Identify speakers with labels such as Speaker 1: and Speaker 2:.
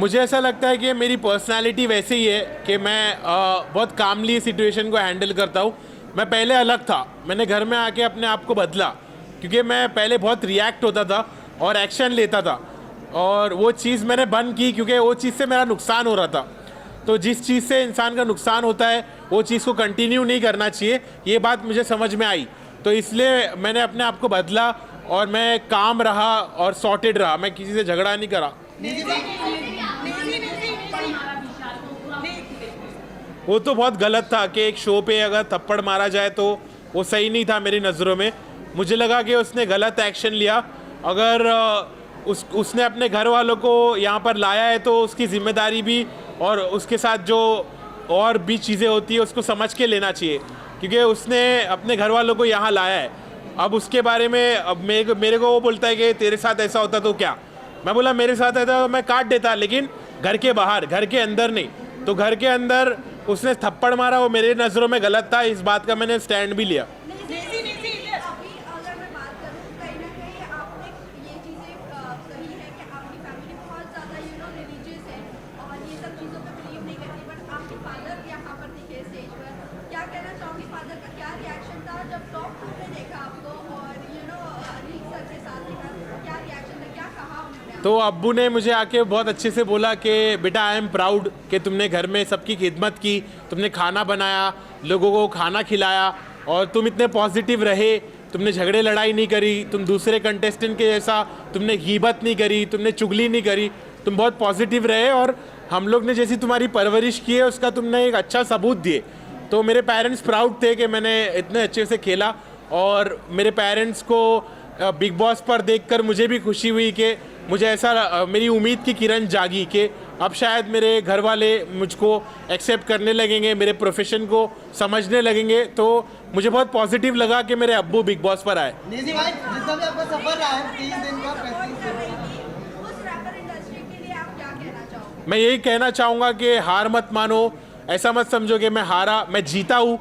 Speaker 1: मुझे ऐसा लगता है कि मेरी पर्सनालिटी वैसे ही है कि मैं बहुत कामली सिचुएशन को हैंडल करता हूँ। मैं पहले अलग था, मैंने घर में आके अपने आप को बदला, क्योंकि मैं पहले बहुत रिएक्ट होता था और एक्शन लेता था, और वो चीज़ मैंने बंद की क्योंकि वो चीज़ से मेरा नुकसान हो रहा था। तो जिस चीज़ से इंसान का नुकसान होता है वो चीज़ को कंटिन्यू नहीं करना चाहिए, ये बात मुझे समझ में आई। तो इसलिए मैंने अपने आप को बदला और मैं काम रहा और सॉर्टेड रहा, मैं किसी से झगड़ा नहीं करा। वो तो बहुत गलत था कि एक शो पे अगर थप्पड़ मारा जाए तो वो सही नहीं था मेरी नज़रों में। मुझे लगा कि उसने गलत एक्शन लिया। अगर उसने अपने घर वालों को यहाँ पर लाया है तो उसकी जिम्मेदारी भी और उसके साथ जो और भी चीज़ें होती है उसको समझ के लेना चाहिए, क्योंकि उसने अपने घर वालों को यहाँ लाया है। अब उसके बारे में अब मेरे को वो बोलता है कि तेरे साथ ऐसा होता तो क्या। मैं बोला मेरे साथ ऐसा तो मैं काट देता, लेकिन घर के बाहर, घर के अंदर नहीं। तो घर के अंदर उसने थप्पड़ मारा, वो मेरे नज़रों में गलत था, इस बात का मैंने स्टैंड भी लिया। तो अब्बू ने मुझे आके बहुत अच्छे से बोला कि बेटा आई एम प्राउड कि तुमने घर में सबकी खिदमत की, तुमने खाना बनाया, लोगों को खाना खिलाया, और तुम इतने पॉजिटिव रहे, तुमने झगड़े लड़ाई नहीं करी, तुम दूसरे कंटेस्टेंट के जैसा तुमने गीबत नहीं करी, तुमने चुगली नहीं करी, तुम बहुत पॉजिटिव रहे, और हम लोग ने जैसी तुम्हारी परवरिश की है उसका तुमने एक अच्छा सबूत दिए। तो मेरे पेरेंट्स प्राउड थे कि मैंने इतने अच्छे से खेला, और मेरे पेरेंट्स को बिग बॉस पर देखकर मुझे भी खुशी हुई कि मुझे ऐसा मेरी उम्मीद की किरण जागी कि अब शायद मेरे घर वाले मुझको एक्सेप्ट करने लगेंगे, मेरे प्रोफेशन को समझने लगेंगे। तो मुझे बहुत पॉजिटिव लगा कि मेरे अब्बू बिग बॉस पर आए।
Speaker 2: निजी भाई, जितना भी आपका सफर रहा है 30 दिन का, 35
Speaker 1: मैं यही कहना चाहूँगा कि हार मत मानो, ऐसा मत समझो कि मैं हारा, मैं जीता हूँ।